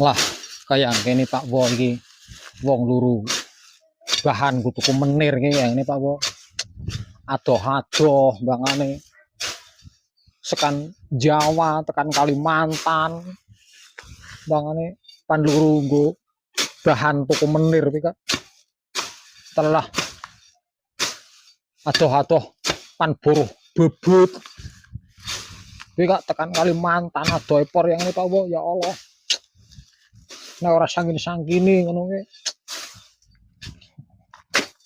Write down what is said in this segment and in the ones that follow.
Lah kayak kene Pak Wo iki wong luru bahan kudu menir iki ya ini Pak Wo. Adoh-adoh bangane sekan Jawa tekan Kalimantan bangane pan luru nggo bahan tuku menir iki Kak. Telah adoh-adoh pan buruh bebut. Iki Kak tekan Kalimantan adoh epor yang ini Pak Wo ya Allah. Nek ora sangkin-sangkine ngono ki.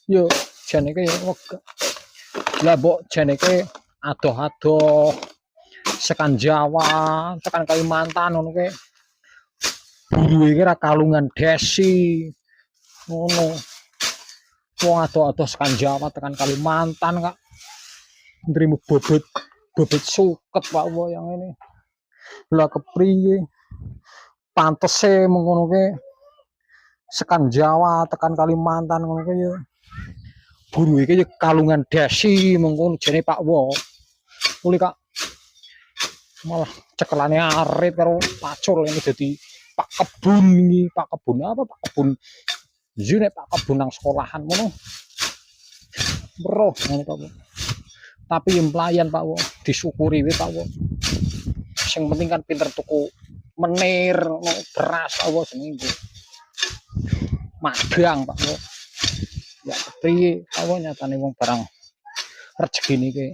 Yo jane ki wega. Lah mbok jane ki adoh-adoh sekan Jawa, tekan Kalimantan ngono ki. Buru iki ra kalungan desi. Ngono. Wong adoh-adoh sekan Jawa tekan Kalimantan Kak. Nrimo bobot bobot suket Pak Wo yang ini. Lah kepriye? Pantese mengono ki sekan Jawa tekan Kalimantan ngono ki ya. Buru iki kalungan dasi mengkono jane Pak Wo. Kuli Kak malah cekelane arit karo pacul ini dadi Pak Kebun iki. Pak Kebun apa Pak Kebun? June Pak Kebun nang sekolahan ngono. Bro, ngene Pak Wo. Tapi yang pelayan Pak Wo, disyukuri we Pak Wo. Sing penting kan pinter tuku menir, beras Pak Wo seminggu. Magang Pak Wo. Ya kepriye Pak Wo nyatane wong barang rezeki niki